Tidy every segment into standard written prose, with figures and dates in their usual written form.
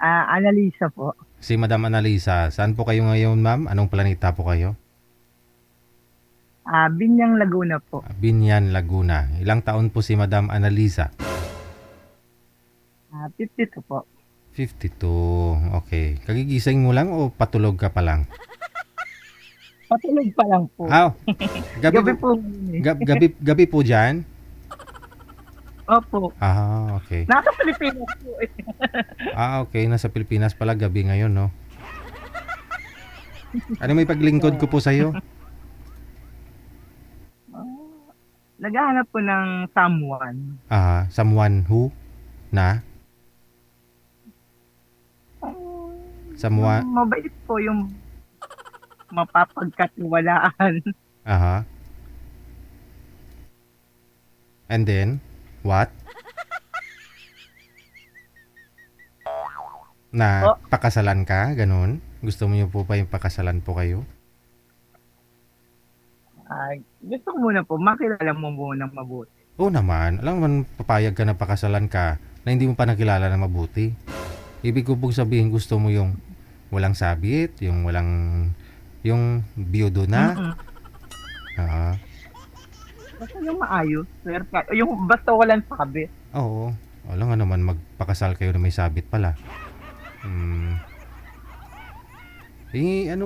Annalisa po. Si Madam Analisa, saan po kayo ngayon, ma'am? Anong planeta po kayo? Binyang Laguna po. Binyan, Laguna. Ilang taon po si Madam Analisa? 52 po. 52. Okay. Kagigising mo lang o patulog ka pa lang? Patulog pa lang po. Ah, gabi Gabi po, po ngayon eh. gabi po dyan? Opo. Ah, okay. Nasa Pilipinas po eh. Ah, okay. Nasa Pilipinas pala gabi ngayon, no? Ano may paglingkod ko po sa'yo? Naghahanap po ng someone. Someone who? Na? Someone? Yung mabait po, yung mapapagkatiwalaan. Aha. And then, what? Na Oh. pakasalan ka? Ganun? Gusto mo niyo po pa yung pakasalan po kayo? Gusto ko muna po, makilala mo muna mabuti. Oo naman. Alam mo, papayag ka na pakasalan ka na hindi mo pa nakilala na mabuti. Ibig ko pong sabihin, gusto mo yung walang sabit, yung biyudo na. Mm-mm. Ah, Basta yung maayos. Yung basta walang sabi. oo. Wala nga naman magpakasal kayo na may sabit pala. Hmm. Hingian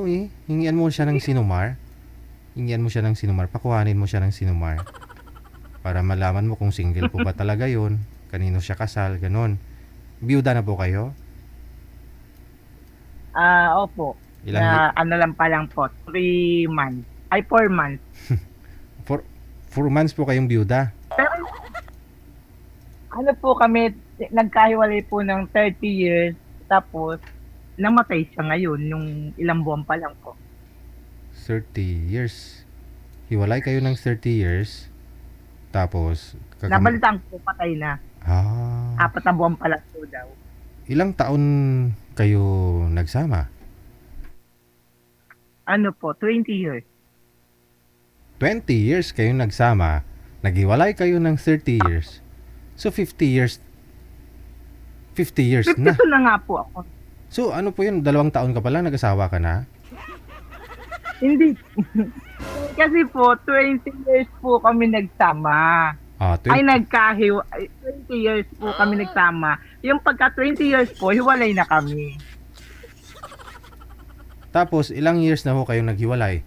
mo siya ng sinumar. Hingian mo siya ng sinumar. Pakuhanin mo siya ng sinumar. Para malaman mo kung single po ba talaga yun. Kanino siya kasal, ganun. Biyuda na po kayo? Opo. Ilang hi- Ano lang pa lang po, 3 months. 4 months. for 4 months po kayong biyuda. Pero ano po kami, nagkahiwalay po ng 30 years. Tapos, namatay siya ngayon, yung ilang buwan pa lang po. 30 years. Hiwalay kayo ng 30 years. Tapos, Nabalitaan ko, patay na. Ah, 4 na buwan pa lang po daw. ilang taon kayo nagsama? Ano po, 20 years. 20 years kayo nagsama. Naghiwalay kayo ng 30 years. So, 50 years. 50 years na. 52 na nga po ako. So, ano po yun? 2 taon ka pala, nag-asawa ka na? Hindi. Kasi po, 20 years po kami nagsama. Ah, Ay, 20. 20 years po kami nagsama. Yung pagka 20 years po, hiwalay na kami. Tapos, ilang years na ho kayong naghiwalay?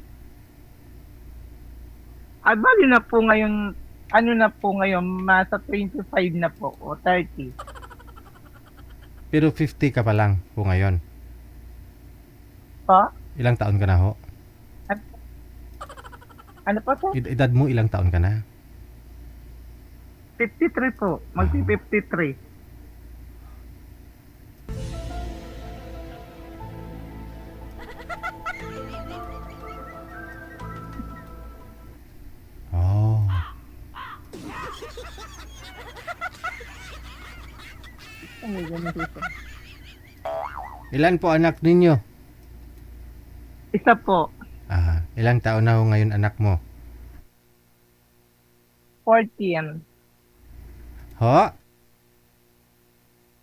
Ay, bali na po ngayon, ano na po ngayon, nasa 25 na po, o 30. Pero 50 ka pa lang po ngayon. Po? Ilang taon ka na ho? Ano po po? Edad mo ilang taon ka na? 53 po. Magsi-53. Oh. Ilan po anak ninyo? Isa po. Ilang taon na ho ngayon anak mo? 14. Ho?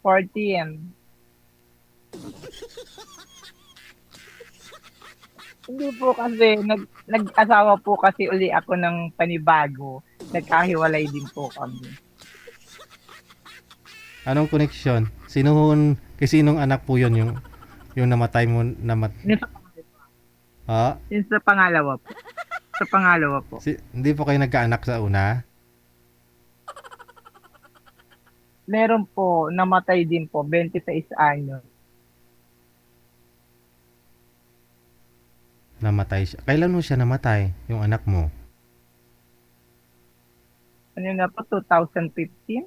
14. Hindi po kasi, nag-asawa po kasi uli ako ng panibago. Nagkahiwalay din po kami. Anong koneksyon? Sinong anak po yun yung namatay mo Yun sa, Ha? yun sa pangalawa po. Sa pangalawa po. Hindi po kayo nagkaanak sa una? Meron po, namatay din po, 26 anyos. Namatay siya. Kailan mo siya namatay, yung anak mo? Ano na po, 2015?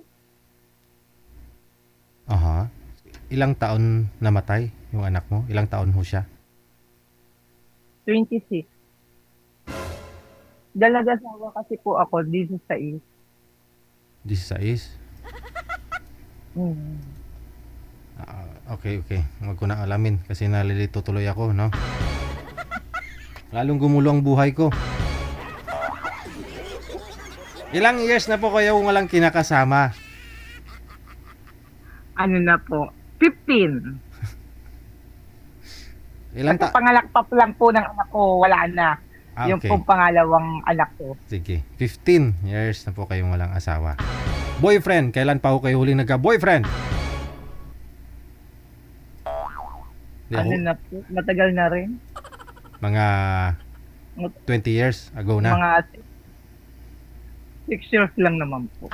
Aha. Ilang taon namatay yung anak mo? Ilang taon ho siya? 26. Dalaga-sawa kasi po ako, 16. 16? Hmm. Okay. Huwag ko na alamin kasi nalilito tuloy ako, no? Lalong gumulo ang buhay ko. Ilang years na po kayo walang kinakasama? Ano na po, 15. Ilang Kasi pangalakpap lang po ng anak ko, wala na. Yung okay. pong pangalawang anak ko. Sige. 15 years na po kayong walang asawa. Boyfriend, kailan pa ho kayo huling nagka-boyfriend? Di Ano ako, na po, matagal na rin. mga 20 years ago na. Mga 6 years lang naman po.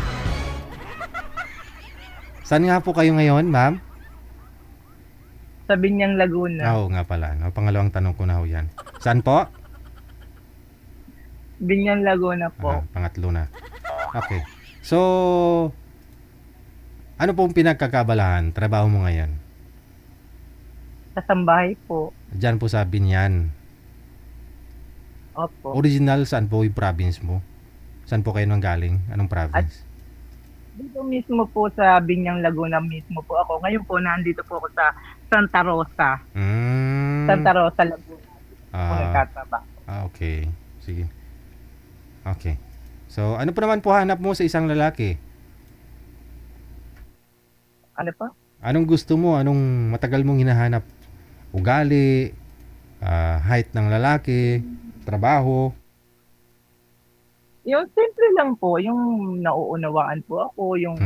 Saan nga po kayo ngayon, ma'am? Sa Binyang Laguna. Oo nga pala. No? Pangalawang tanong ko na ho yan. Saan po? Binyang Laguna po. Pangatlo na. Okay. So, ano pong pinagkakabalahan? Trabaho mo ngayon? Sa Sambahay po. Diyan po sa Binyan. Opo. Original, saan po yung province mo? Saan po kayo nang galing? Anong province? Dito mismo po sa Binyang Laguna mismo po ako. Ngayon po, nandito po ako sa Santa Rosa. Santa Rosa, Laguna. Po nagtatrabaho. Okay. Sige. Okay. So, ano pa naman po hanap mo sa isang lalaki? Ano po? Anong gusto mo? Anong matagal mong hinahanap? Ugali, height ng lalaki, trabaho. Yung simple lang po, yung nauunawaan po ako, yung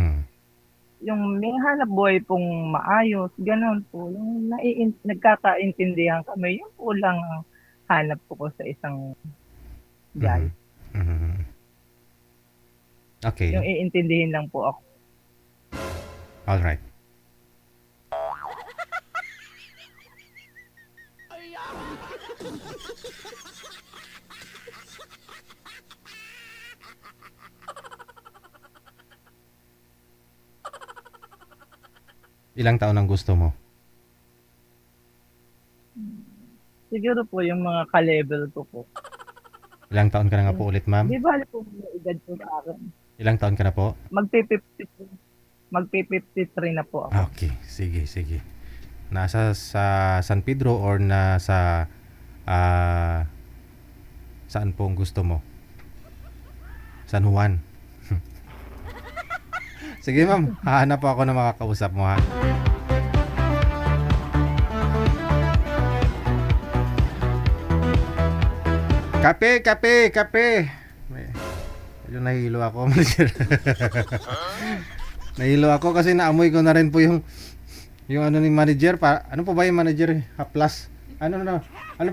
may hanap buhay pong maayos, ganun po. Yung nagkakaintindihan kami, yun po lang ang hanap ko sa isang guy. Okay. Yung iintindihin lang po ako. Alright. Ilang taon ang gusto mo? Siguro po yung mga ka-level ko po. Ilang taon ka na nga po ulit, ma'am? Di ba po may edad po sa akin? Ilang taon ka na po? Magpi-53 na po ako. Okay, sige, sige. Nasa sa San Pedro or nasa saan po ang gusto mo? San Juan. Sige, ma'am. Hahanap po ako ng makakausap mo, ha? Kape, kape, kape. Medyo nahilo ako, manager. Nahilo ako kasi naamoy ko na rin po yung ano ni manager. Ano po ba yung manager? Haplas. Ano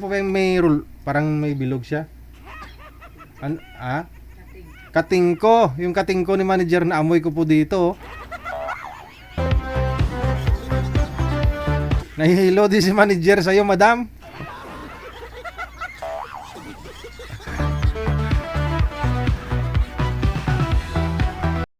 po ba yung may roll? Parang may bilog siya. Kating ko. Yung kating ko ni manager na amoy ko po dito. Nahihilo din si manager sa'yo, madam.